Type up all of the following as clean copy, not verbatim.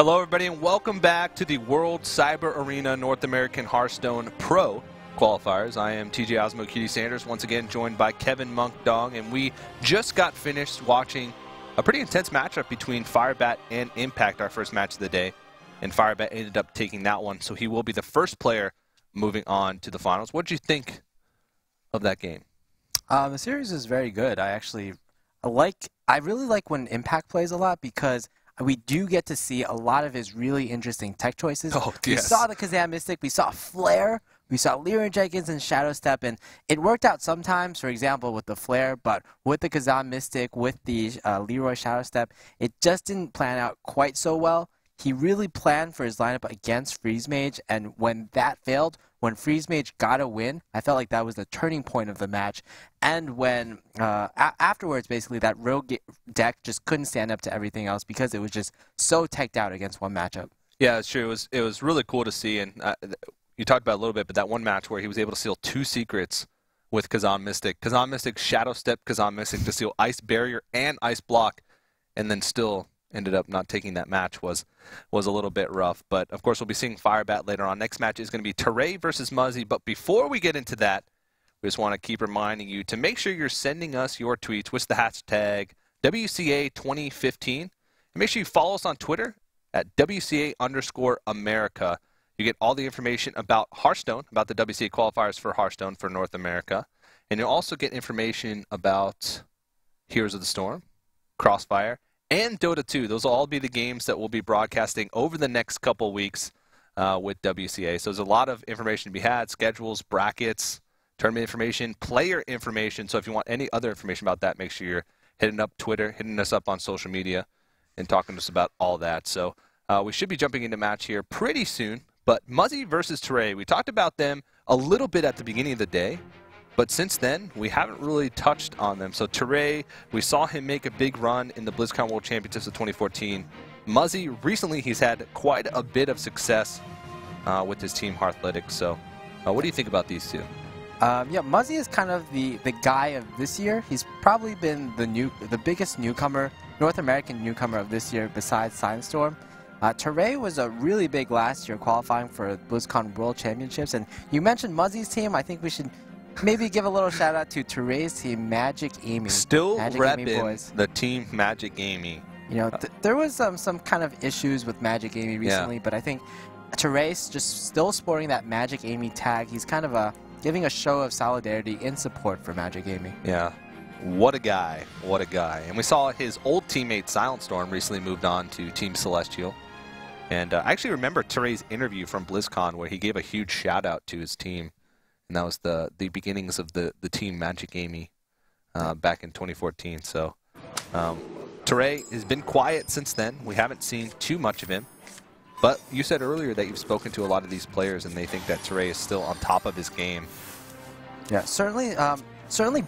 Hello, everybody, and welcome back to the World Cyber Arena North American Hearthstone Pro Qualifiers. I am TJ Osmo QD Sanders, once again joined by Kevin Monk Dong, and we just got finished watching a pretty intense matchup between Firebat and Impact, our first match of the day. And Firebat ended up taking that one, so he will be the first player moving on to the finals. What did you think of that game? The series is very good. I really like when Impact plays a lot because we do get to see a lot of his really interesting tech choices. Oh, yes. We saw the Kazam Mystic, we saw Flare, we saw Leroy Jenkins and Shadow Step, and it worked out sometimes, for example, with the Flare, but with the Kazam Mystic, with the Leroy Shadow Step, it just didn't plan out quite so well. He really planned for his lineup against Freeze Mage, and when that failed, when Freeze Mage got a win, I felt like that was the turning point of the match. And when afterwards, basically, that rogue deck just couldn't stand up to everything else because it was just so teched out against one matchup. Yeah, it's true. It was really cool to see, and you talked about it a little bit, but that one match where he was able to seal 2 secrets with Kazam Mystic. Kazam Mystic Shadow Step Kazam Mystic to seal Ice Barrier and Ice Block, and then still ended up not taking that match was a little bit rough. But, of course, we'll be seeing Firebat later on. Next match is going to be Tarei versus Muzzy. But before we get into that, we just want to keep reminding you to make sure you're sending us your tweets with the hashtag WCA 2015. And make sure you follow us on Twitter at WCA_America. You get all the information about Hearthstone, about the WCA qualifiers for Hearthstone for North America. And you'll also get information about Heroes of the Storm, Crossfire, and Dota 2. Those will all be the games that we'll be broadcasting over the next couple weeks with WCA. So there's a lot of information to be had, schedules, brackets, tournament information, player information. So if you want any other information about that, make sure you're hitting up Twitter, hitting us up on social media, and talking to us about all that. So we should be jumping into match here pretty soon. But Muzzy versus Tarei, we talked about them a little bit at the beginning of the day. But since then, we haven't really touched on them. So Tarei, we saw him make a big run in the BlizzCon World Championships of 2014. Muzzy, recently he's had quite a bit of success with his team Hearthlytics. So what do you think about these two? Yeah, Muzzy is kind of the guy of this year. He's probably been the biggest newcomer, North American newcomer of this year besides Sandstorm. Tarei was a really big last year qualifying for BlizzCon World Championships. And you mentioned Muzzy's team. I think we should maybe give a little shout out to Tarei's team, Magic Amy. Still Magic repping the team Magic Amy. You know, there was some kind of issues with Magic Amy recently, but I think Tarei's just still sporting that Magic Amy tag. He's kind of giving a show of solidarity in support for Magic Amy. Yeah. What a guy. What a guy. And we saw his old teammate Silent Storm recently moved on to Team Celestial. And I actually remember Tarei's interview from BlizzCon where he gave a huge shout out to his team. And that was the beginnings of the team Magic Amy back in 2014. So Tarei has been quiet since then. We haven't seen too much of him. But you said earlier that you've spoken to a lot of these players and they think that Tarei is still on top of his game. Yeah, certainly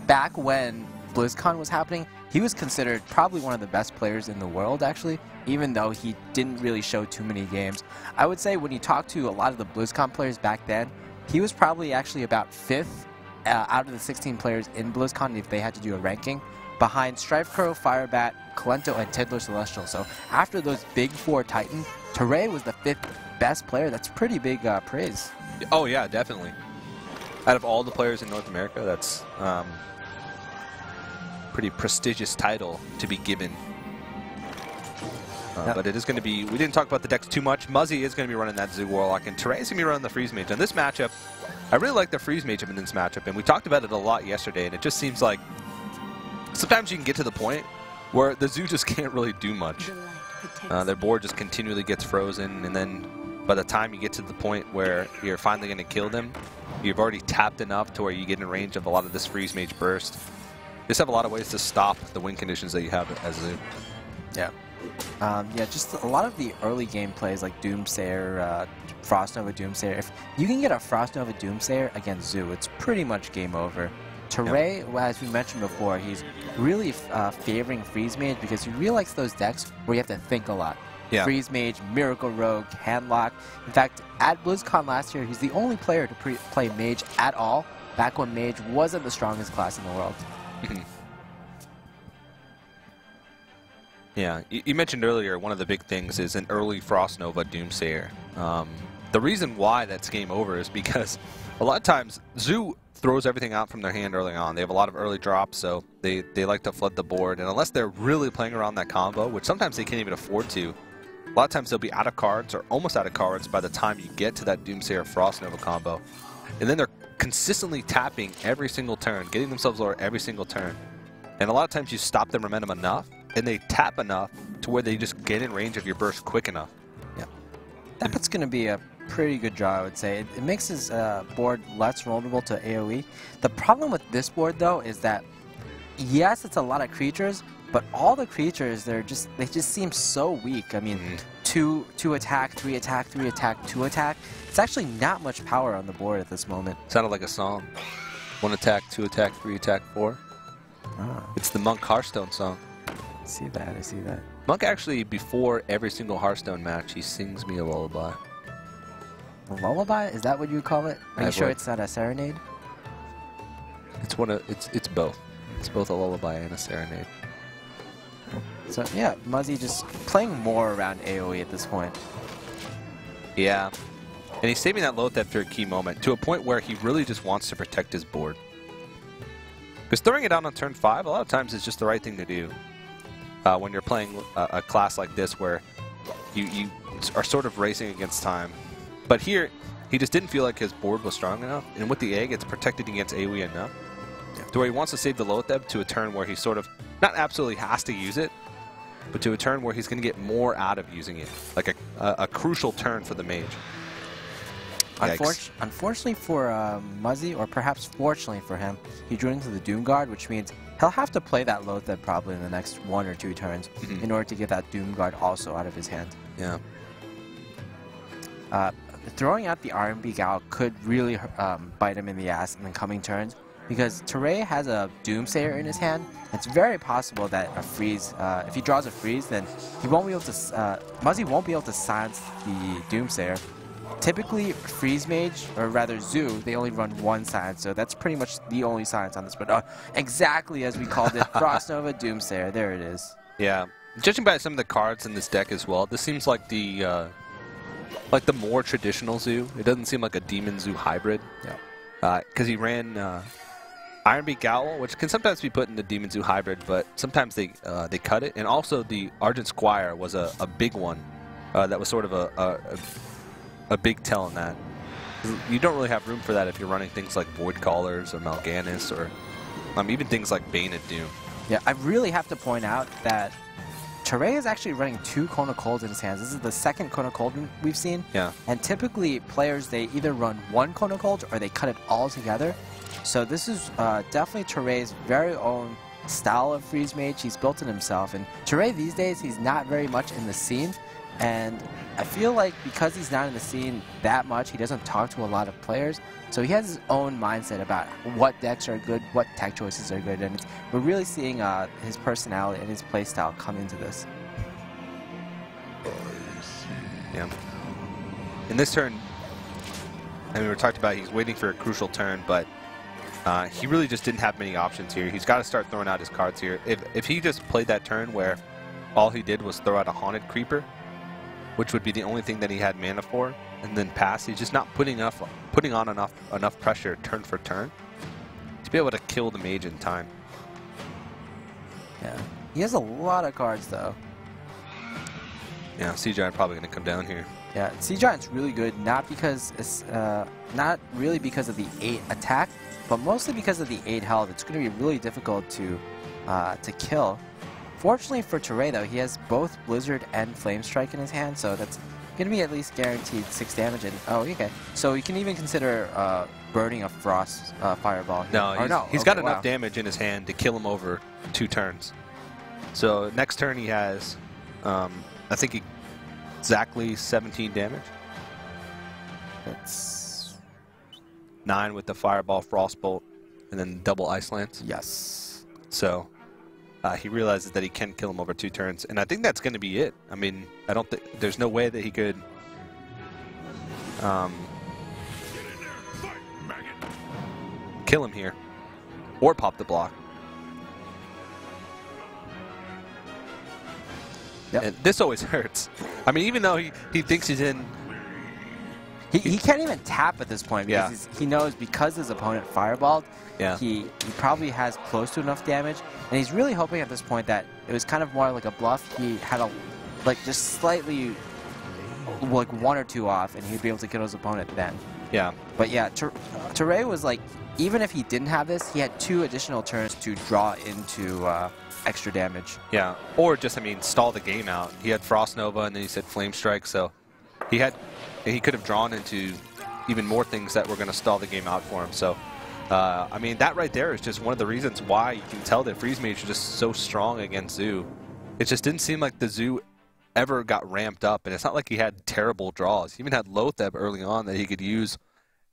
back when BlizzCon was happening, he was considered probably one of the best players in the world, actually, even though he didn't really show too many games. I would say when you talk to a lot of the BlizzCon players back then, he was probably actually about 5th out of the 16 players in BlizzCon if they had to do a ranking, behind Strifecrow, Firebat, Kalento, and Tiddler Celestial. So after those big 4 Titans, Tarei was the 5th best player. That's pretty big praise. Oh, yeah, definitely. Out of all the players in North America, that's pretty prestigious title to be given. But it is going to be, we didn't talk about the decks too much. Muzzy is going to be running that Zoo Warlock, and Tarei is going to be running the Freeze Mage. In this matchup, I really like the Freeze Mage in this matchup, and we talked about it a lot yesterday, and it just seems like sometimes you can get to the point where the Zoo just can't really do much. Their board just continually gets frozen, and then by the time you get to the point where you're finally going to kill them, you've already tapped enough to where you get in range of a lot of this Freeze Mage burst. You just have a lot of ways to stop the win conditions that you have as Zoo. Yeah. Yeah, just a lot of the early game plays like Doomsayer, Frost Nova Doomsayer. If you can get a Frost Nova Doomsayer against Zoo, it's pretty much game over. Tarei, well, as we mentioned before, he's really favoring Freeze Mage because he really likes those decks where you have to think a lot. Yeah. Freeze Mage, Miracle Rogue, Handlock. In fact, at BlizzCon last year, he's the only player to play Mage at all, back when Mage wasn't the strongest class in the world. Yeah, you mentioned earlier one of the big things is an early Frost Nova Doomsayer. The reason why that's game over is because a lot of times Zoo throws everything out from their hand early on. They have a lot of early drops, so they like to flood the board. And unless they're really playing around that combo, which sometimes they can't even afford to, a lot of times they'll be out of cards or almost out of cards by the time you get to that Doomsayer Frost Nova combo. And then they're consistently tapping every single turn, getting themselves lower every single turn. And a lot of times you stop their momentum enough, and they tap enough to where they just get in range of your burst quick enough. Yeah. That's going to be a pretty good draw, I would say. It makes his board less vulnerable to AoE. The problem with this board, though, is that, yes, it's a lot of creatures, but all the creatures, they just seem so weak. I mean, 2 attack, 3 attack, 3 attack, 2 attack. It's actually not much power on the board at this moment. Sounded like a song. 1 attack, 2 attack, 3 attack, 4. Ah. It's the Monk Hearthstone song. I see that. Monk actually, before every single Hearthstone match, he sings me a lullaby. A lullaby? Is that what you call it? Are you sure it's not a serenade? It's it's both. It's both a lullaby and a serenade. So yeah, Muzzy just playing more around AoE at this point. Yeah. And he's saving that low theft for a key moment, to a point where he really just wants to protect his board. Because throwing it out on turn 5, a lot of times is just the right thing to do. When you're playing a class like this where you are sort of racing against time. But here, he just didn't feel like his board was strong enough, and with the egg, it's protected against AoE enough. Yeah. To where he wants to save the Loatheb to a turn where he sort of, not absolutely has to use it, but to a turn where he's going to get more out of using it. Like a crucial turn for the mage. Unfortunately for Muzzy, or perhaps fortunately for him, he drew into the Doom Guard, which means he'll have to play that Loatheb probably in the next 1 or 2 turns in order to get that Doom Guard also out of his hand. Yeah. Throwing out the R&B Gal could really bite him in the ass in the coming turns, because Tarei has a Doomsayer in his hand. It's very possible that a freeze, if he draws a freeze, then he won't be able to, Muzzy won't be able to silence the Doomsayer. Typically, Freeze Mage, or rather Zoo, they only run 1 silence, so that's pretty much the only silence on this. But exactly as we called it, Frost Nova Doomsayer, there it is. Yeah. Judging by some of the cards in this deck as well, this seems like the more traditional Zoo. It doesn't seem like a Demon Zoo hybrid. Yeah. Because he ran Ironbeak Gowl, which can sometimes be put in the Demon Zoo hybrid, but sometimes they cut it. And also the Argent Squire was a big one that was sort of a big tell in that. You don't really have room for that if you're running things like Void Callers or Mal'Ganis or even things like Bane of Doom. Yeah, I really have to point out that Tarei is actually running 2 Kona Colds in his hands. This is the second Kona Cold we've seen. Yeah. And typically players, they either run 1 Kona Cold or they cut it all together. So this is definitely Tarei's very own style of Freeze Mage. He's built it himself. And Tarei these days, he's not very much in the scene. And I feel like because he's not in the scene that much, he doesn't talk to a lot of players. So he has his own mindset about what decks are good, what tech choices are good, and we're really seeing his personality and his playstyle come into this. Yeah. In this turn, I mean, we talked about he's waiting for a crucial turn, but he really just didn't have many options here. He's got to start throwing out his cards here. If he just played that turn where all he did was throw out a Haunted Creeper, which would be the only thing that he had mana for, and then pass, he's just not putting on enough pressure turn for turn to be able to kill the mage in time. Yeah, he has a lot of cards though. Yeah, Sea Giant probably going to come down here. Yeah, Sea Giant's really good, not really because of the 8 attack, but mostly because of the 8 health. It's going to be really difficult to kill. Fortunately for Tarei, though, he has both Blizzard and Flame Strike in his hand, so that's going to be at least guaranteed 6 damage. And oh, okay. So you can even consider burning a Frost Fireball. No, he's got enough damage in his hand to kill him over 2 turns. So next turn he has, I think, exactly 17 damage. That's 9 with the Fireball, Frostbolt, and then double Ice Lance. Yes. So he realizes that he can kill him over 2 turns, and I think that's going to be it. I mean, I don't think there's no way that he could kill him here or pop the block. Yep. And this always hurts. I mean, even though he thinks he's in... He can't even tap at this point because he knows because his opponent fireballed, he probably has close to enough damage, and he's really hoping at this point that it was kind of more like a bluff. He had just slightly like 1 or 2 off, and he'd be able to kill his opponent then. Yeah. But yeah, Tarei was like, even if he didn't have this, he had 2 additional turns to draw into extra damage. Yeah, or just, I mean, stall the game out. He had Frost Nova, and then he said Flame Strike, so he could have drawn into even more things that were going to stall the game out for him. So, I mean, that right there is just one of the reasons why you can tell that Freeze Mage is just so strong against Zoo. It just didn't seem like the Zoo ever got ramped up, and it's not like he had terrible draws. He even had Lotheb early on that he could use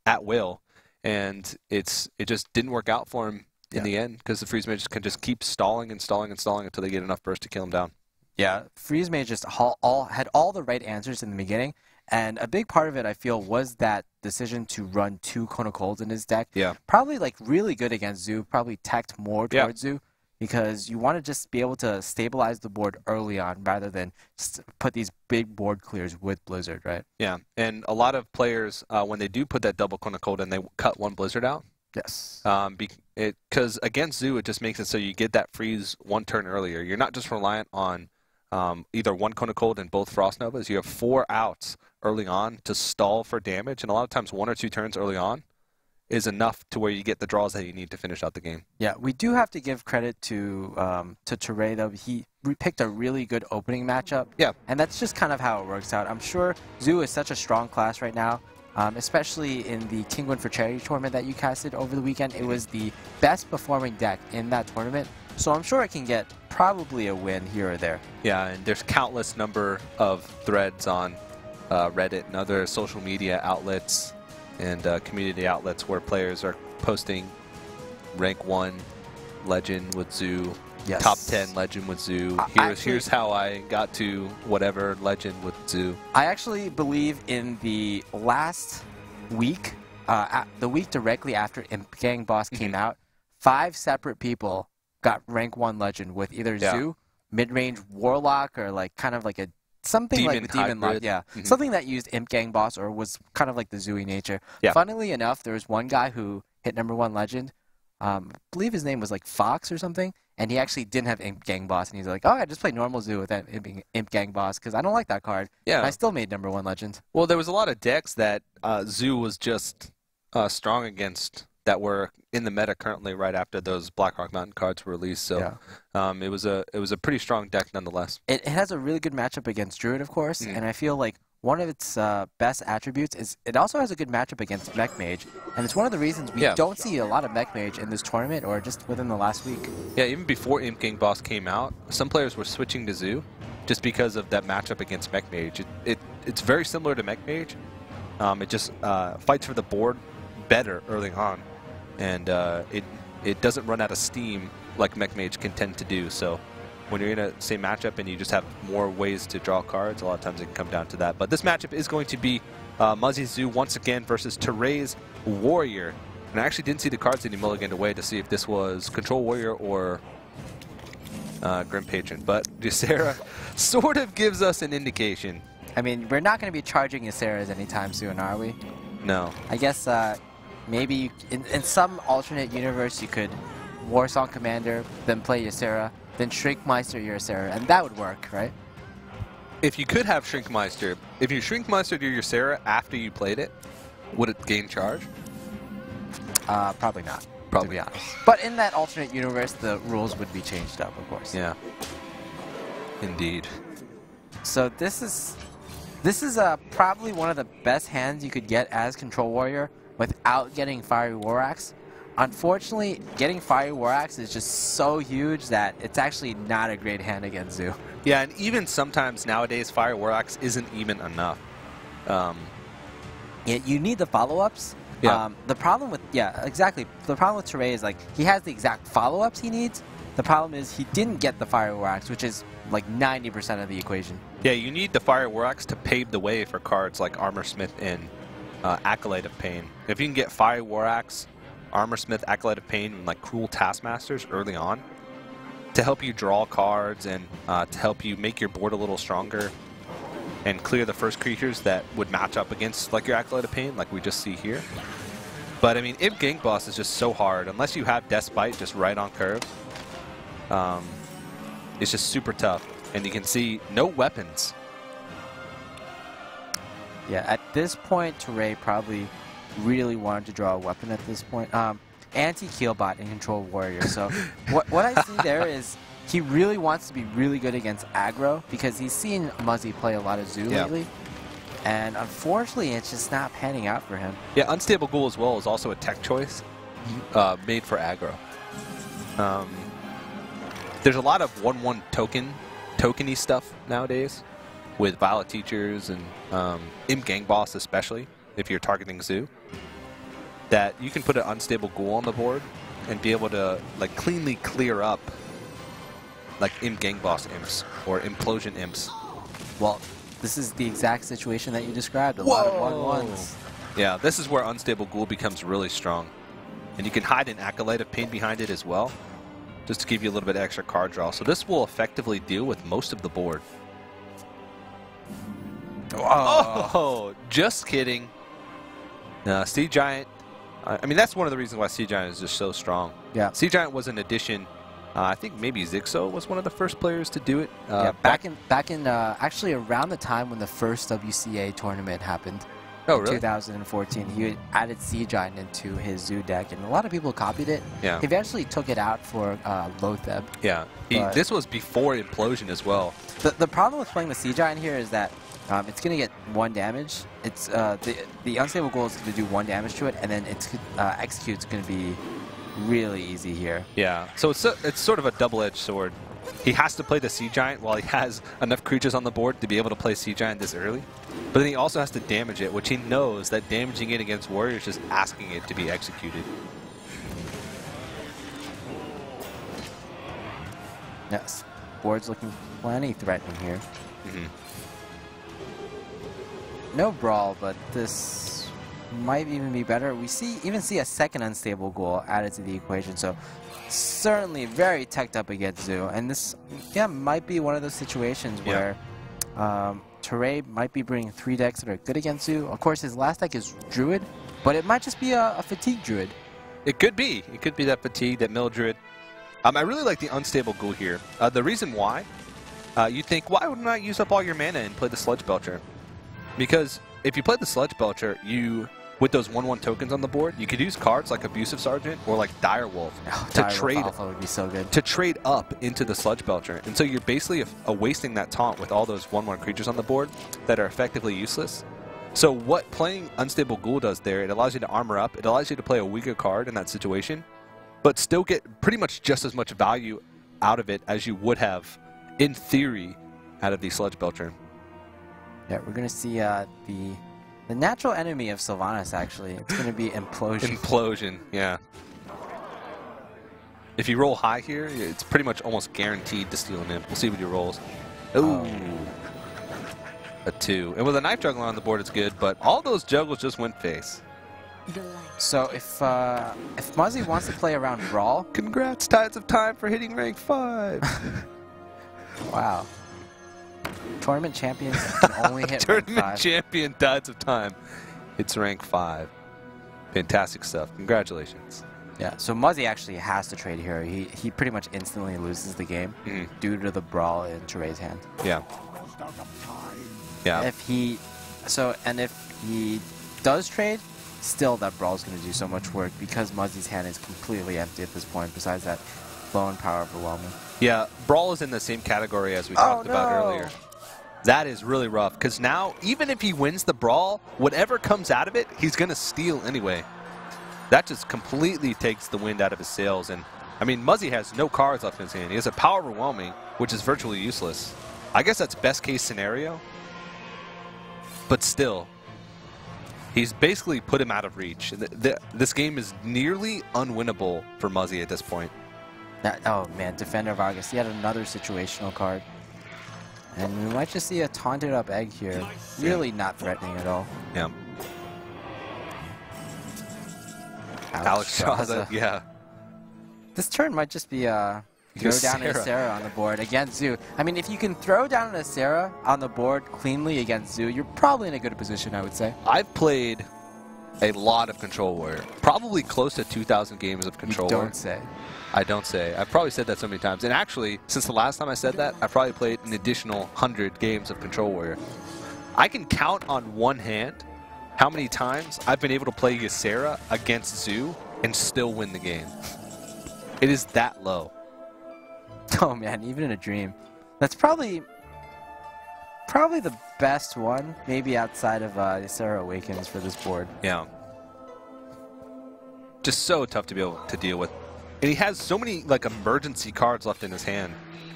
at will, and it just didn't work out for him in the end because the Freeze Mage can just keep stalling and stalling and stalling until they get enough burst to kill him down. Yeah, Freeze Mage just had all the right answers in the beginning, and a big part of it, I feel, was that decision to run 2 Cone of Colds in his deck. Yeah. Probably like really good against Zoo, probably teched more towards Zoo, because you want to just be able to stabilize the board early on rather than just put these big board clears with Blizzard, right? Yeah, and a lot of players, when they do put that double Cone of Cold in, they cut 1 Blizzard out. Yes. Because against Zoo, it just makes it so you get that freeze 1 turn earlier. You're not just reliant on either 1 Cone of Cold and both Frost Novas. You have 4 outs early on to stall for damage, and a lot of times 1 or 2 turns early on is enough to where you get the draws that you need to finish out the game. Yeah, we do have to give credit to Tarei, though. He picked a really good opening matchup. Yeah. And that's just kind of how it works out. I'm sure Zoo is such a strong class right now, especially in the King Win for Charity tournament that you casted over the weekend. It was the best performing deck in that tournament, so I'm sure it can get probably a win here or there. Yeah, and there's countless number of threads on Reddit and other social media outlets and community outlets where players are posting rank 1 legend with Zoo, top 10 legend with Zoo. Here's how I got to whatever legend with Zoo. I actually believe in the last week, the week directly after Imp Gang Boss came out, 5 separate people got rank 1 legend with either Zoo, mid-range Warlock, or like kind of like a something like the Demon Lock, something that used Imp Gang Boss or was kind of like the Zooey nature. Yeah. Funnily enough, there was one guy who hit #1 legend. I believe his name was like Fox or something, and he actually didn't have Imp Gang Boss, and he's like, "Oh, I just play normal Zoo with that Imp Gang Boss because I don't like that card." Yeah, and I still made #1 legend. Well, there was a lot of decks that Zoo was just strong against that were in the meta currently right after those Blackrock Mountain cards were released. So it was a pretty strong deck nonetheless. It has a really good matchup against Druid, of course, and I feel like one of its best attributes is it also has a good matchup against Mech Mage, and it's one of the reasons we don't see a lot of Mech Mage in this tournament or just within the last week. Yeah, even before Imp Gang Boss came out, some players were switching to Zoo just because of that matchup against Mech Mage. It's very similar to Mech Mage. It just fights for the board better early on, and it doesn't run out of steam like Mech Mage can tend to do. So when you're in a same matchup and you just have more ways to draw cards, a lot of times it can come down to that. But this matchup is going to be Muzzy Zoo once again versus Tarei's Warrior. And I actually didn't see the cards that he mulliganed away to see if this was Control Warrior or Grim Patron. But Ysera sort of gives us an indication. I mean, we're not going to be charging Yseras anytime soon, are we? No. I guess maybe in some alternate universe you could Warsong Commander, then play Ysera, then Shrinkmeister your Ysera, and that would work, right? If you could have Shrinkmeister, if you Shrinkmeistered your Ysera after you played it, would it gain charge? Probably not. Probably, to be honest. But in that alternate universe, the rules would be changed up, of course. Yeah. Indeed. So this is probably one of the best hands you could get as Control Warrior without getting Fiery War Axe. Unfortunately, getting Fiery War Axe is just so huge that it's actually not a great hand against Zoo. Yeah, and even sometimes nowadays, Fiery War Axe isn't even enough. Yeah, you need the follow-ups. Yeah. The problem with exactly. The problem with Tarei is like he has the exact follow-ups he needs. The problem is he didn't get the Fiery War Axe, which is like 90% of the equation. Yeah, you need the Fiery War Axe to pave the way for cards like Armorsmith and Acolyte of Pain. If you can get Fiery War Axe, Armorsmith, Acolyte of Pain, and like Cruel Taskmasters early on, to help you draw cards and to help you make your board a little stronger and clear the first creatures that would match up against like your Acolyte of Pain, like we just see here. But I mean, Imp Gang Boss is just so hard. Unless you have Death Bite just right on curve, it's just super tough. And you can see no weapons. Yeah, at this point, Tarei probably really wanted to draw a weapon at this point. Anti-Keelbot and Control Warrior. So what I see there is he really wants to be really good against aggro because he's seen Muzzy play a lot of Zoo lately. And unfortunately, it's just not panning out for him. Yeah, Unstable Ghoul as well is also a tech choice made for aggro. There's a lot of 1/1 tokeny stuff nowadays with Violet Teachers and Imp Gang Boss especially, if you're targeting Zoo, that you can put an Unstable Ghoul on the board and be able to like cleanly clear up like Imp Gang Boss imps or Implosion imps. Well, this is the exact situation that you described. A lot of 1/1s. Yeah, this is where Unstable Ghoul becomes really strong. And you can hide an Acolyte of Pain behind it as well, just to give you a little bit extra card draw. So this will effectively deal with most of the board. Oh, just kidding. Sea Giant. I mean, that's one of the reasons why Sea Giant is just so strong. Yeah. Sea Giant was an addition. I think maybe Zixo was one of the first players to do it. Yeah, back in actually around the time when the first WCA tournament happened. Oh, really? 2014, he had added Sea Giant into his Zoo deck, and a lot of people copied it. Yeah. He eventually took it out for Lotheb. Yeah. This was before Implosion as well. The problem with playing the Sea Giant here is that it's going to get 1 damage. It's the Unstable Ghoul is going to do 1 damage to it, and then its execute's going to be really easy here. Yeah. So it's sort of a double-edged sword. He has to play the Sea Giant while he has enough creatures on the board to be able to play Sea Giant this early. But then he also has to damage it, which he knows that damaging it against Warrior is just asking it to be executed. Yes. Board's looking plenty threatening here. No Brawl, but this might even be better. We even see a second Unstable Ghoul added to the equation, so certainly very teched up against Zoo. And this, might be one of those situations where Tarei might be bringing 3 decks that are good against Zoo. Of course, his last deck is Druid, but it might just be a Fatigue Druid. It could be. It could be that Fatigue, that Mill Druid. I really like the Unstable Ghoul here. The reason why, you think, why wouldn't I use up all your mana and play the Sludge Belcher? Because if you play the Sludge Belcher, with those 1/1 tokens on the board, you could use cards like Abusive Sergeant or like Direwolf Would be so good. to trade up into the Sludge Belcher. And so you're basically wasting that taunt with all those 1/1 creatures on the board that are effectively useless. So what playing Unstable Ghoul does there, it allows you to armor up, it allows you to play a weaker card in that situation, but still get pretty much just as much value out of it as you would have, in theory, out of the Sludge Belcher. Yeah, we're going to see the natural enemy of Sylvanas, actually. It's going to be Implosion. Implosion, yeah. If you roll high here, it's pretty much almost guaranteed to steal an imp. We'll see what he rolls. Ooh. A 2. And with a Knife Juggler on the board, it's good, but all those juggles just went face. So if Muzzy wants to play around Brawl... Congrats, Tides of Time, for hitting rank 5. Wow. Tournament champions can only hit rank 5. Tournament champion Tides of Time. It's rank 5. Fantastic stuff. Congratulations. Yeah, so Muzzy actually has to trade here. He pretty much instantly loses the game due to the Brawl in Tarei's hand. Yeah. Yeah. If he does trade, still that Brawl is going to do so much work because Muzzy's hand is completely empty at this point, besides that lone power overwhelming. Yeah, Brawl is in the same category as we talked about earlier. That is really rough, because now, even if he wins the Brawl, whatever comes out of it, he's going to steal anyway. That just completely takes the wind out of his sails. And I mean, Muzzy has no cards left in his hand. He has a Power Overwhelming, which is virtually useless. I guess that's best case scenario. But still, he's basically put him out of reach. This game is nearly unwinnable for Muzzy at this point. Oh man, Defender of Argus. He had another situational card. And we might just see a taunted up egg here. Really not threatening at all. Yeah. Alex Straza, yeah. This turn might just be Throw down a Sarah on the board against Zoo. I mean, if you can throw down a Sarah on the board cleanly against Zoo, you're probably in a good position, I would say. I've played a lot of Control Warrior. Probably close to 2,000 games of Control Warrior. Don't say. I don't say. I've probably said that so many times. And actually, since the last time I said that, I probably played an additional 100 games of Control Warrior. I can count on one hand how many times I've been able to play Ysera against Zoo and still win the game. It is that low. Oh man, even in a dream. That's probably the best one, maybe outside of Ysera Awakens for this board. Yeah. Just so tough to be able to deal with. And he has so many like emergency cards left in his hand.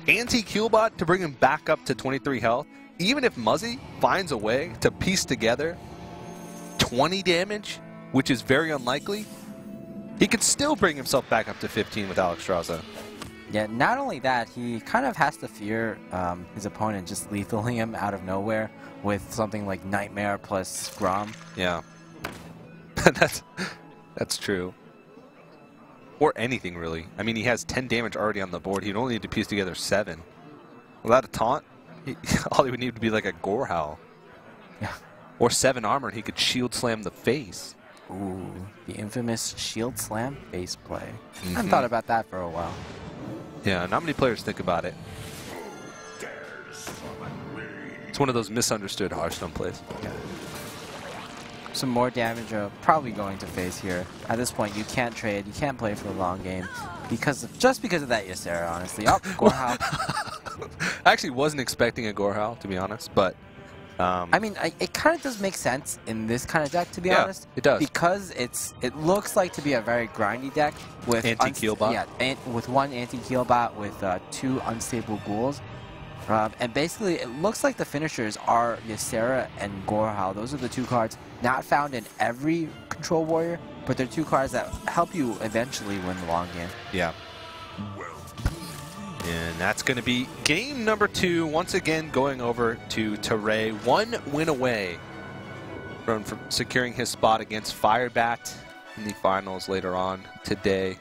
Anti-Keelbot to bring him back up to 23 health. Even if Muzzy finds a way to piece together 20 damage, which is very unlikely, he could still bring himself back up to 15 with Alexstrasza. Yeah, not only that, he kind of has to fear his opponent just lethaling him out of nowhere with something like Nightmare plus Grom. Yeah. That's true. Or anything, really. I mean, he has 10 damage already on the board. He'd only need to piece together 7. Without a taunt, all he would need to be like a Gore Howl. Yeah. Or 7 armor, and he could shield slam the face. Ooh, the infamous shield slam face play. I haven't thought about that for a while. Yeah, not many players think about it. It's one of those misunderstood Hearthstone plays. Yeah. Some more damage probably going to face here. At this point, you can't trade, you can't play for the long game just because of that Ysera, honestly. Oh, Gore Howl. I actually wasn't expecting a Gore Howl, to be honest, but I mean, it kind of does make sense in this kind of deck, to be honest. It does. Because it looks like to be a very grindy deck with anti-Keelbot. Yeah, with one anti-Keelbot with 2 unstable ghouls. And basically, it looks like the finishers are Ysera and Gore Howl. Those are the 2 cards not found in every Control Warrior, but they're 2 cards that help you eventually win the long game. Yeah. And that's going to be game number 2, once again going over to Tarei. 1 win away from securing his spot against Firebat in the finals later on today.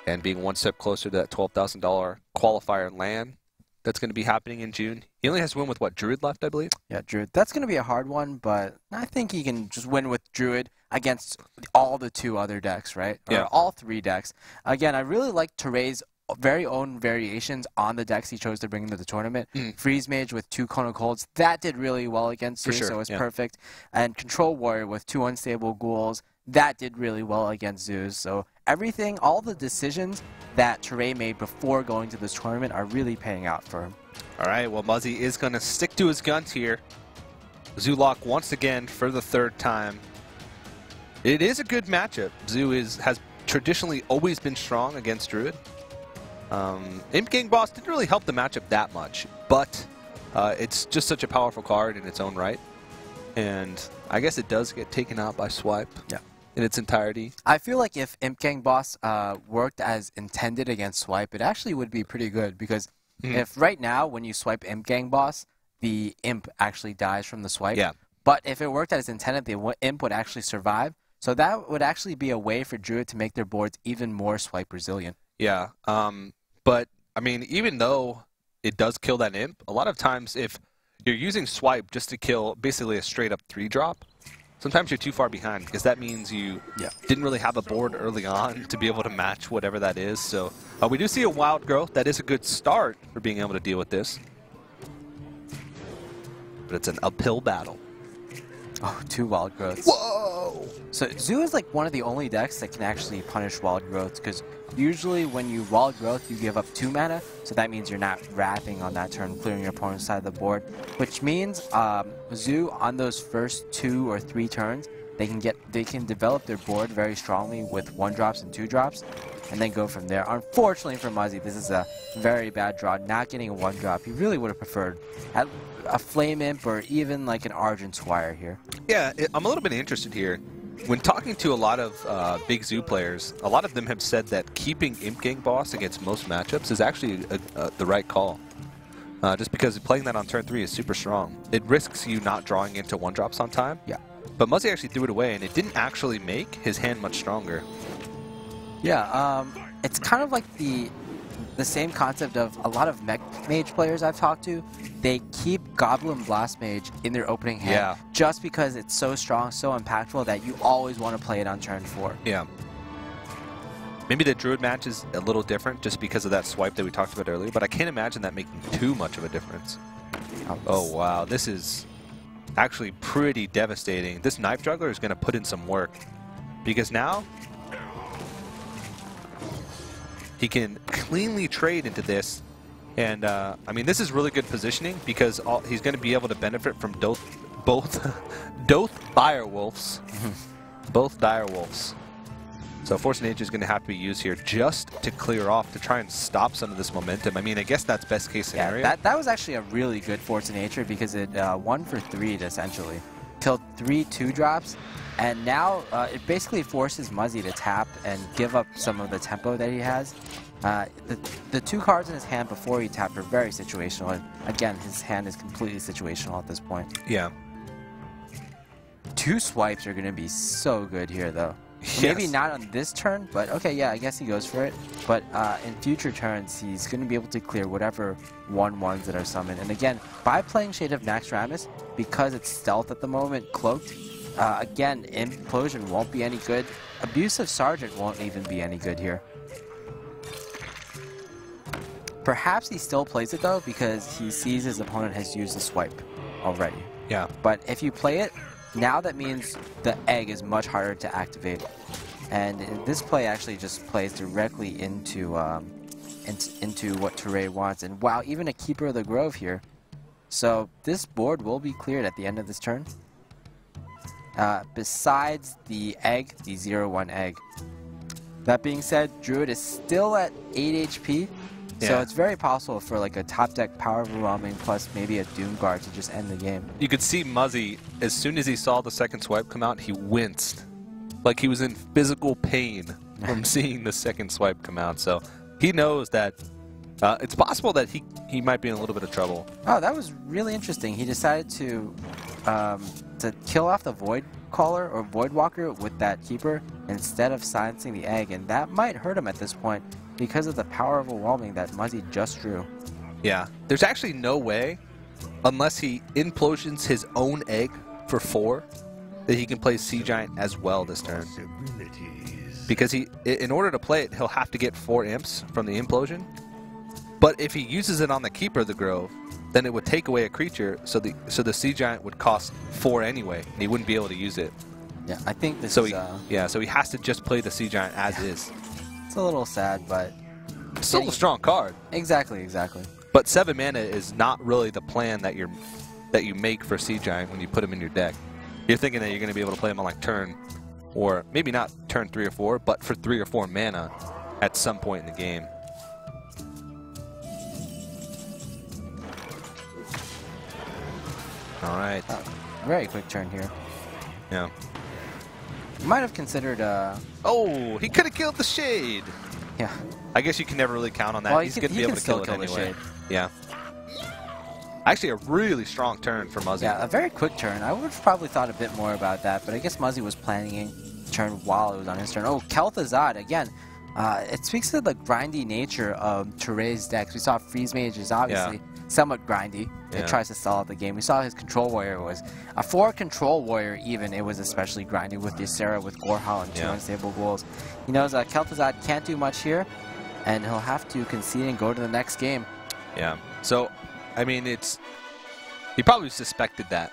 And being 1 step closer to that $12,000 qualifier land that's going to be happening in June. He only has to win with, what, Druid left, I believe? Yeah, Druid. That's going to be a hard one, but I think he can just win with Druid against all the 2 other decks, right? Or yeah. all 3 decks. Again, I really like Tarei's very own variations on the decks he chose to bring into the tournament. Freeze Mage with 2 Cone of Colds, that did really well against Zoo, so it's perfect. And Control Warrior with 2 Unstable Ghouls, that did really well against Zeus. So everything, all the decisions that Tarei made before going to this tournament are really paying out for him. All right, well, Muzzy is going to stick to his guns here. Zoolock once again for the 3rd time. It is a good matchup. Zoo has traditionally always been strong against Druid. Imp Gang Boss didn't really help the matchup that much, but it's just such a powerful card in its own right. And I guess it does get taken out by Swipe in its entirety. I feel like if Imp Gang Boss worked as intended against Swipe, it actually would be pretty good, because if right now when you swipe Imp Gang Boss, the Imp actually dies from the swipe. Yeah. But if it worked as intended, the Imp would actually survive. So that would actually be a way for Druid to make their boards even more swipe resilient. Yeah, but, I mean, even though it does kill that Imp, a lot of times if you're using Swipe just to kill basically a straight-up 3-drop, sometimes you're too far behind, because that means you didn't really have a board early on to be able to match whatever that is. So we do see a Wild Growth. That is a good start for being able to deal with this. But it's an uphill battle. Oh, 2 Wild Growths. Whoa! So Zoo is like one of the only decks that can actually punish Wild Growths, because usually when you Wild Growth, you give up 2 mana, so that means you're not wrapping on that turn, clearing your opponent's side of the board, which means Zoo on those first 2 or 3 turns, they can develop their board very strongly with 1-drops and 2-drops, and then go from there. Unfortunately for Muzzy, this is a very bad draw, not getting a 1-drop. He really would have preferred a Flame Imp or even like an Argent Squire here. Yeah, I'm a little bit interested here. When talking to a lot of big Zoo players, a lot of them have said that keeping Imp Gang Boss against most matchups is actually the right call. Just because playing that on turn 3 is super strong. It risks you not drawing into 1-drops on time. Yeah. But Muzzy actually threw it away, and it didn't actually make his hand much stronger. Yeah, it's kind of like the the same concept of a lot of mech mage players I've talked to. They keep Goblin Blast Mage in their opening hand just because it's so strong, so impactful that you always want to play it on turn 4. Yeah. Maybe the Druid match is a little different just because of that swipe that we talked about earlier, but I can't imagine that making too much of a difference. Oh, wow. This is actually pretty devastating. This Knife Juggler is going to put in some work because now he can cleanly trade into this. And, I mean, this is really good positioning because he's going to be able to benefit from both Direwolves. Both Direwolves. So Force of Nature is going to have to be used here just to clear off, to try and stop some of this momentum. I mean, I guess that's best case scenario. Yeah, that was actually a really good Force of Nature because it won for 3 essentially. Killed 3 2-drops, and now it basically forces Muzzy to tap and give up some of the tempo that he has. The 2 cards in his hand before he tapped are very situational, and again, his hand is completely situational at this point. Yeah. 2 swipes are going to be so good here, though. Yes. Maybe not on this turn, but okay, yeah, I guess he goes for it. But in future turns, he's going to be able to clear whatever 1/1s that are summoned. And again, by playing Shade of Naxxramas, because it's stealth at the moment, cloaked, again, Implosion won't be any good. Abusive Sergeant won't even be any good here. Perhaps he still plays it, though, because he sees his opponent has used a swipe already. Yeah. But if you play it, now that means the egg is much harder to activate. And this play actually just plays directly into what Tarei wants. And wow, even a Keeper of the Grove here. So this board will be cleared at the end of this turn. Besides the egg, the 0/1 egg. That being said, Druid is still at 8 HP. So it's very possible for like a top deck Power Overwhelming plus maybe a Doom Guard to just end the game. You could see Muzzy, as soon as he saw the second swipe come out, he winced. Like he was in physical pain from seeing the second swipe come out. So he knows that it's possible that he might be in a little bit of trouble. Oh, that was really interesting. He decided to kill off the Void Caller or Void Walker with that Keeper instead of silencing the egg, and that might hurt him at this point because of the Power Overwhelming that Muzzy just drew. Yeah, there's actually no way, unless he implosions his own egg for 4, that he can play Sea Giant as well this turn. Because in order to play it, he'll have to get 4 imps from the implosion. But if he uses it on the Keeper of the Grove, then it would take away a creature, so the Sea Giant would cost 4 anyway, and he wouldn't be able to use it. Yeah, I think this so is... so he has to just play the Sea Giant as is. It's a little sad, but... Still a strong card. Exactly, exactly. But 7 mana is not really the plan that you make for Sea Giant when you put him in your deck. You're thinking that you're going to be able to play him on like turn, or maybe not turn 3 or 4, but for 3 or 4 mana at some point in the game. All right. Very quick turn here. Yeah. You might have considered... Oh, he could have killed the Shade. Yeah. I guess you can never really count on that. Well, He's going to be able to kill it anyway. Yeah. Actually, a really strong turn for Muzzy. Yeah, a very quick turn. I would have probably thought a bit more about that, but I guess Muzzy was planning a turn while it was on his turn. Oh, Kel'Thuzad, again. It speaks to the grindy nature of Tarei's decks. We saw Freeze Mage is obviously somewhat grindy. It tries to stall out the game. We saw his Control Warrior was... for Control Warrior even, it was especially grindy with Ysera, with Gorehowl, and 2 unstable ghouls. He knows Kel'Thuzad can't do much here, and he'll have to concede and go to the next game. Yeah. So, I mean, he probably suspected that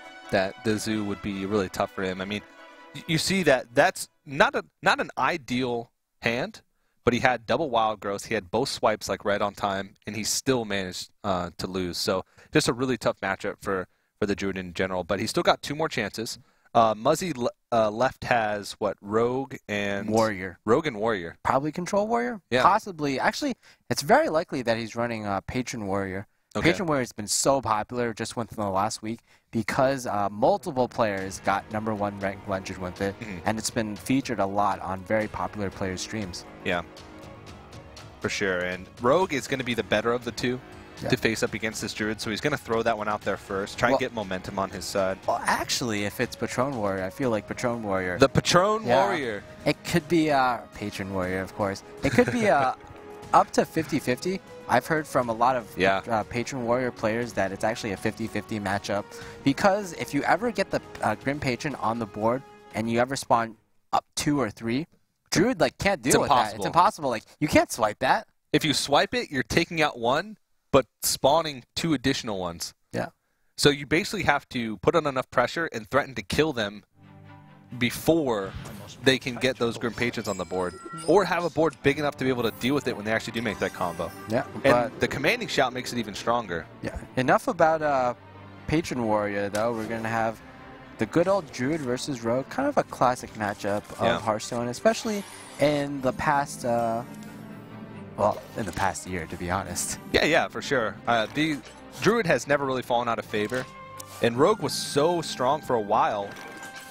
the zoo would be really tough for him. I mean, you see that's not an ideal hand, but he had double Wild Growth. He had both swipes like right on time, and he still managed to lose. So just a really tough matchup for the Druid in general. But he still got 2 more chances. Muzzy left has what, Rogue and Warrior. Rogue and Warrior. Probably Control Warrior. Yeah. Possibly. Actually, it's very likely that he's running Patron Warrior. Okay. Patron Warrior has been so popular just within the last week because multiple players got #1 ranked Legend with it, and it's been featured a lot on very popular players' streams. Yeah, for sure. And Rogue is going to be the better of the 2 to face up against this Druid, so he's going to throw that one out there first, try and get momentum on his side. Well, actually, if it's Patron Warrior, I feel like Patron Warrior. The Patron Warrior. It could be Patron Warrior, of course. It could be up to 50-50. I've heard from a lot of Patron Warrior players that it's actually a 50-50 matchup, because if you ever get the Grim Patron on the board and you ever spawn up 2 or 3, Druid can't deal with that. It's impossible. You can't swipe that. If you swipe it, you're taking out 1, but spawning 2 additional ones. Yeah. So you basically have to put on enough pressure and threaten to kill them before they can get those Grim Patrons on the board, or have a board big enough to be able to deal with it when they actually do make that combo. Yeah, and the commanding shout makes it even stronger. Yeah. Enough about Patron Warrior, though. We're going to have the good old Druid versus Rogue, kind of a classic matchup of Hearthstone, especially in the past, well, in the past year, to be honest. Yeah, for sure. The Druid has never really fallen out of favor, and Rogue was so strong for a while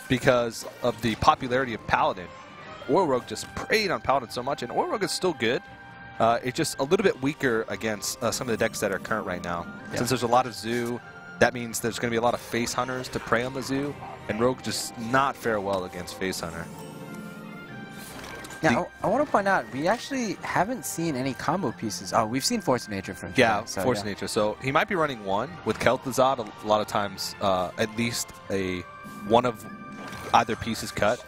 because of the popularity of Paladin. Rogue just preyed on Paladin so much, and Rogue is still good. It's just a little bit weaker against some of the decks that are current right now. Yeah. Since there's a lot of Zoo, that means there's going to be a lot of Face Hunters to prey on the Zoo, and Rogue just not fare well against Face Hunter. Now, I want to point out, we actually haven't seen any combo pieces. Oh, we've seen Force of Nature from Tarei, Force of Nature. So he might be running 1 with Kel'Thuzad. A lot of times, at least one of either piece is cut.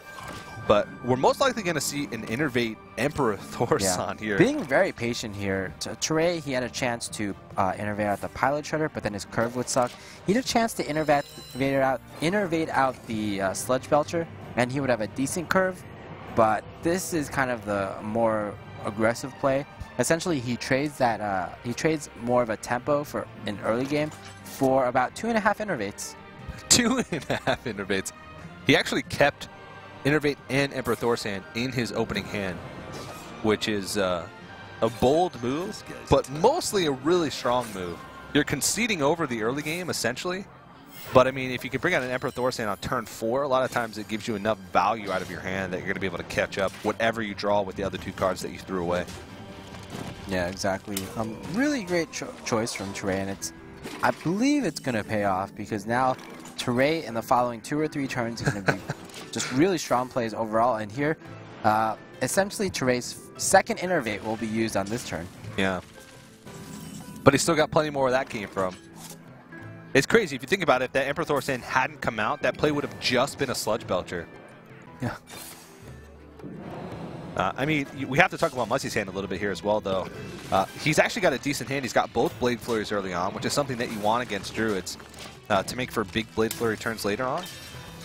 But we're most likely going to see an Innervate Emperor Thorson here. Being very patient here. Tarei, he had a chance to innervate out the Pilot Shredder, but then his curve would suck. He had a chance to innervate out the Sludge Belcher, and he would have a decent curve. But this is kind of the more aggressive play. Essentially, he trades that. He trades more of a tempo for an early game for about 2.5 innervates. 2.5 innervates. He actually kept Innervate and Emperor Thorsan in his opening hand, which is a bold move, but mostly a really strong move. You're conceding over the early game, essentially. But, I mean, if you can bring out an Emperor Thorsan on turn 4, a lot of times it gives you enough value out of your hand that you're going to be able to catch up whatever you draw with the other 2 cards that you threw away. Yeah, exactly. Really great choice from Tarei, and I believe it's going to pay off, because now Tarei in the following 2 or 3 turns is going to be just really strong plays overall. And here, essentially Tarei's second Innervate will be used on this turn. Yeah. But he's still got plenty more where that came from. It's crazy. If you think about it, if that Emperor Thorsan hadn't come out, that play would have just been a Sludge Belcher. Yeah. I mean, we have to talk about Muzzy's hand a little bit here as well, though. He's actually got a decent hand. He's got both Blade Flurries early on, which is something that you want against Druids to make for big Blade Flurry turns later on.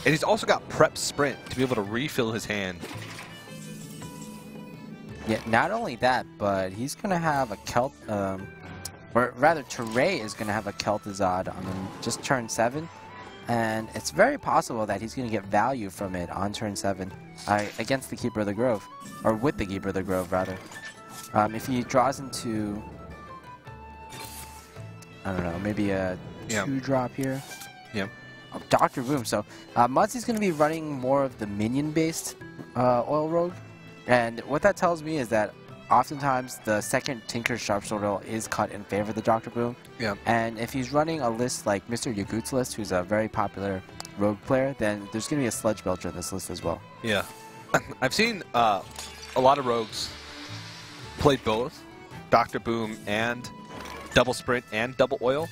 And he's also got Prep Sprint to be able to refill his hand. Yeah, not only that, but he's going to have a or rather, Tarei is going to have a Kel'Thuzad on just turn 7. And it's very possible that he's going to get value from it on turn 7 against the Keeper of the Grove. Or with the Keeper of the Grove, rather. If he draws into, I don't know, maybe a 2-drop here. Yep. Oh, Dr. Boom. So Muzzy's going to be running more of the minion-based Oil Rogue. And what that tells me is that oftentimes the second Tinker Sharpsword Oil is cut in favor of the Dr. Boom. Yeah. And if he's running a list like Mr. Yagut's list, who's a very popular Rogue player, then there's going to be a Sludge Belcher in this list as well. Yeah. I've seen a lot of Rogues play both Dr. Boom and Double Sprint and Double Oil.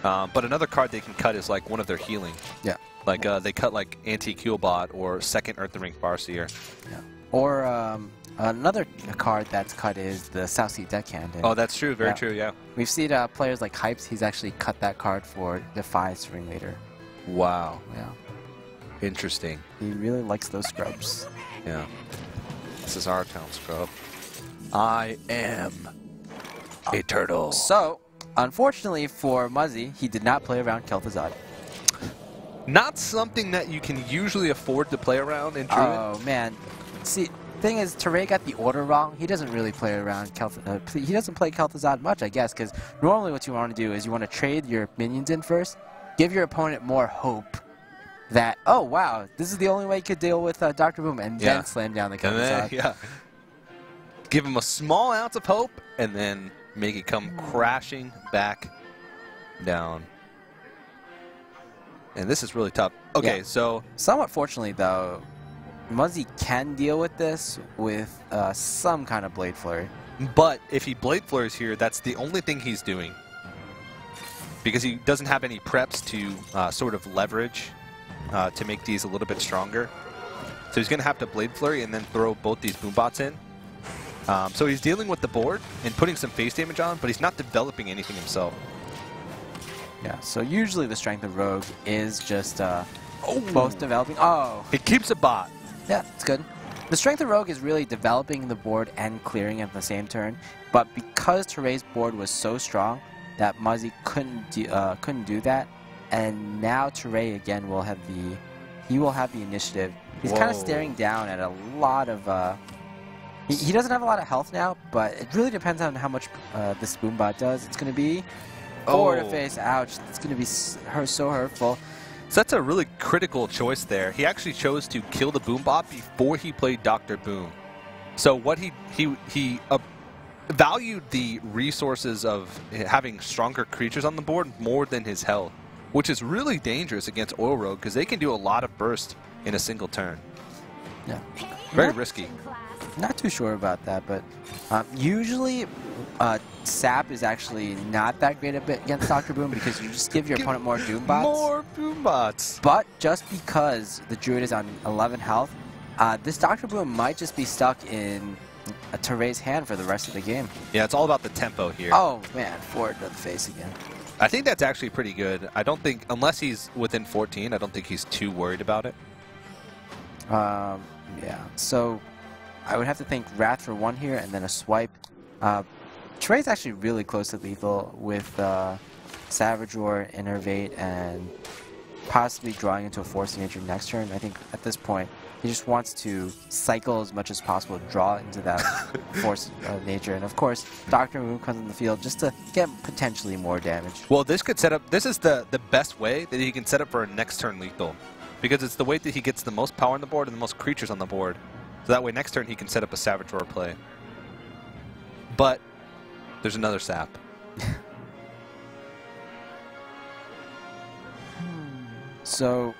But another card they can cut is like one of their healing. Yeah. Like they cut like Anti-Keelbot or second Earth the Ring Farseer. Yeah. Or another card that's cut is the South Sea Deckhand. Oh, that's true. Very true, yeah. We've seen players like Hypes, he's actually cut that card for Defi's Ringleader. Wow. Yeah. Interesting. He really likes those scrubs. Yeah. This is our town scrub. I am a turtle. So, unfortunately for Muzzy, he did not play around Kel'Thuzad. Not something that you can usually afford to play around in Druid. Oh, man. See, thing is, Tarei got the order wrong. He doesn't really play around he doesn't play Kel'Thuzad much, I guess, because normally what you want to do is you want to trade your minions in first, give your opponent more hope that, oh, wow, this is the only way you could deal with Dr. Boom, and then slam down the Kel'Thuzad. Give him a small ounce of hope, and then make it come crashing back down. And this is really tough. Okay, so... Somewhat fortunately, though, Muzzy can deal with this with some kind of Blade Flurry. But if he Blade Flurries here, that's the only thing he's doing. Because he doesn't have any preps to sort of leverage to make these a little bit stronger. So he's going to have to Blade Flurry and then throw both these Boombots in. So he's dealing with the board and putting some face damage on, but he's not developing anything himself. Yeah, so usually the strength of Rogue is just both developing. Oh! It keeps a bot. Yeah, it's good. The strength of Rogue is really developing the board and clearing at the same turn, but because Tarei's board was so strong that Muzzy couldn't do that, and now Tarei again will have the initiative. He's kind of staring down at a lot of he doesn't have a lot of health now, but it really depends on how much this Boombot does. It's going to be 4 to face. Ouch! It's going to be so hurtful. So that's a really critical choice there. He actually chose to kill the Boombot before he played Dr. Boom. So what he valued the resources of having stronger creatures on the board more than his health, which is really dangerous against Oil Rogue because they can do a lot of burst in a single turn. Yeah. Very risky. Not too sure about that, but usually Sap is actually not that great against Dr. Boom because you just give your opponent more Doombots. More Boombots. But just because the Druid is on 11 health, this Dr. Boom might just be stuck in Tarei's hand for the rest of the game. Yeah, it's all about the tempo here. Oh, man, 4 to the face again. I think that's actually pretty good. I don't think, unless he's within 14, I don't think he's too worried about it. Yeah, so I would have to think Wrath for 1 here and then a swipe. Tarei's actually really close to lethal with Savage Roar, Innervate, and possibly drawing into a Force of Nature next turn. I think at this point he just wants to cycle as much as possible, draw into that Force of Nature, and of course Dr. Boom comes in the field just to get potentially more damage. Well, this could set up. This is the best way that he can set up for a next turn lethal, because it's the way that he gets the most power on the board and the most creatures on the board. So that way next turn he can set up a Savage Roar play. But there's another Sap. So,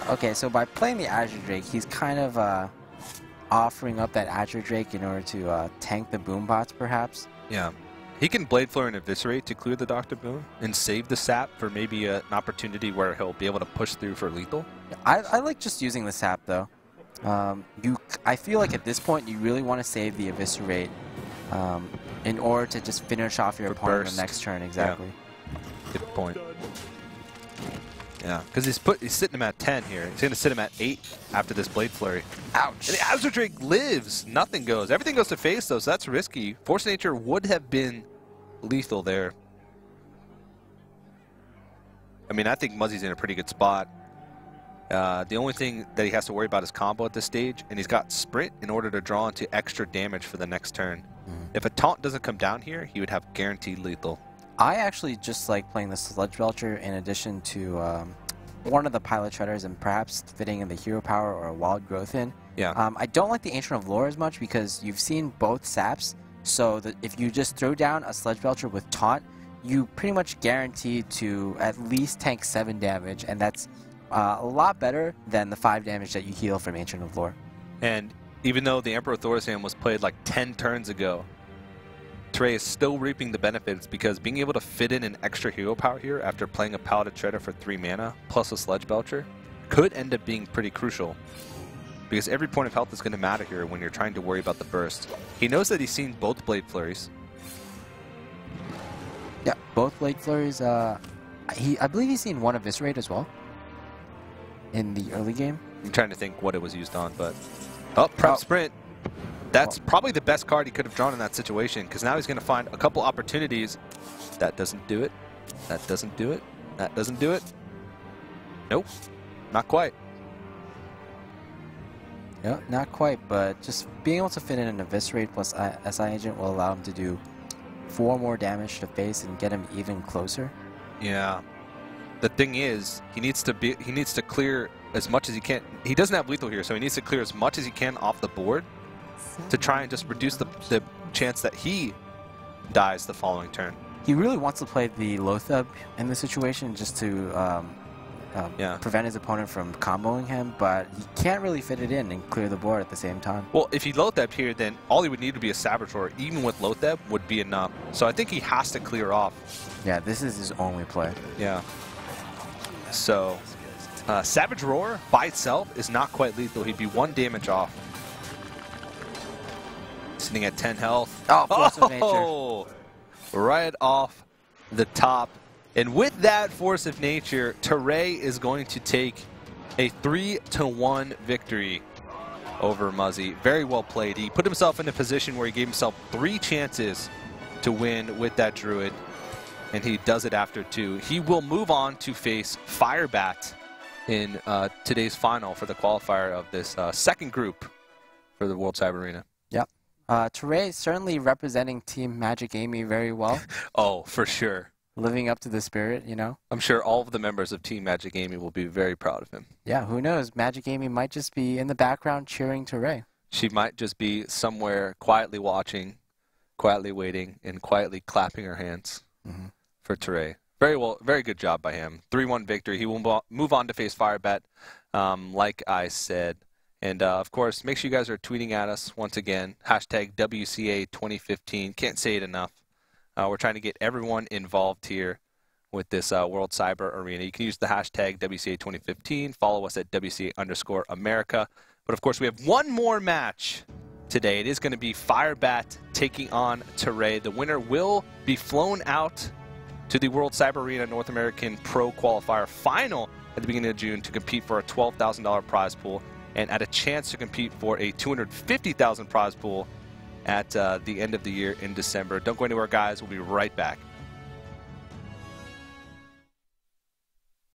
okay, so by playing the Azure Drake, he's kind of offering up that Azure Drake in order to tank the Boombots, perhaps. Yeah. He can Blade Flare and Eviscerate to clear the Dr. Boom and save the Sap for maybe an opportunity where he'll be able to push through for lethal. I like just using the Sap, though. I feel like at this point you really want to save the Eviscerate in order to just finish off your opponent on the next turn. Exactly. Yeah. Good point. Yeah, because he's sitting him at 10 here. He's going to sit him at 8 after this Blade Flurry. Ouch! And the Azure Drake lives. Nothing goes. Everything goes to face, though, so that's risky. Force of Nature would have been lethal there. I mean, I think Muzzy's in a pretty good spot. The only thing that he has to worry about is combo at this stage, and he's got Sprint in order to draw into extra damage for the next turn. If a taunt doesn't come down here, he would have guaranteed lethal. I actually just like playing the Sludge Belcher in addition to one of the Pilot Shredders and perhaps fitting in the Hero Power or a Wild Growth in. Yeah. I don't like the Ancient of Lore as much because you've seen both Saps, so that if you just throw down a Sludge Belcher with Taunt, you pretty much guarantee to at least tank 7 damage, and that's a lot better than the 5 damage that you heal from Ancient of Lore. And even though the Emperor Thorsan was played like 10 turns ago, Tarei is still reaping the benefits because being able to fit in an extra hero power here after playing a Paladin Shredder for 3 mana plus a Sludge Belcher could end up being pretty crucial. Because every point of health is going to matter here when you're trying to worry about the burst. He knows that he's seen both Blade Flurries. Yeah, both Blade Flurries. I believe he's seen one Eviscerate as well in the early game. I'm trying to think what it was used on, but... Oh, Prep Sprint. That's probably the best card he could have drawn in that situation, because now he's going to find a couple opportunities. That doesn't do it. That doesn't do it. That doesn't do it. Nope. Not quite. No, not quite, but just being able to fit in an Eviscerate plus SI Agent will allow him to do 4 more damage to face and get him even closer. Yeah. The thing is, he needs to clear as much as he can. He doesn't have lethal here, so he needs to clear as much as he can off the board to try and just reduce the chance that he dies the following turn. He really wants to play the Lothub in this situation just to prevent his opponent from comboing him, but he can't really fit it in and clear the board at the same time. Well, if he Lothep here, then all he would need to be a Saboteur, even with Lothep, would be enough. So I think he has to clear off. Yeah, this is his only play. Yeah. So Savage Roar by itself is not quite lethal. He'd be 1 damage off. Sitting at 10 health. Oh, Force of Nature. Right off the top. And with that Force of Nature, Tarei is going to take a 3-1 victory over Muzzy. Very well played. He put himself in a position where he gave himself 3 chances to win with that Druid, and he does it after 2. He will move on to face Firebat in today's final for the qualifier of this second group for the World Cyber Arena. Yep. Tarei is certainly representing Team Magic Amy very well. Oh, for sure. Living up to the spirit, you know? I'm sure all of the members of Team Magic Amy will be very proud of him. Yeah, who knows? Magic Amy might just be in the background cheering Tarei. She might just be somewhere quietly watching, quietly waiting, and quietly clapping her hands for Tarei. Very well, very good job by him. 3-1 victory. He will move on to face Firebat, like I said. And, of course, make sure you guys are tweeting at us once again. Hashtag WCA 2015. Can't say it enough. We're trying to get everyone involved here with this World Cyber Arena. You can use the hashtag WCA 2015. Follow us at WCA_America. But, of course, we have one more match today. It is going to be Firebat taking on Tarei. The winner will be flown out to the World Cyber Arena North American Pro Qualifier Final at the beginning of June to compete for a $12,000 prize pool and at a chance to compete for a $250,000 prize pool at the end of the year in December. Don't go anywhere, guys. We'll be right back.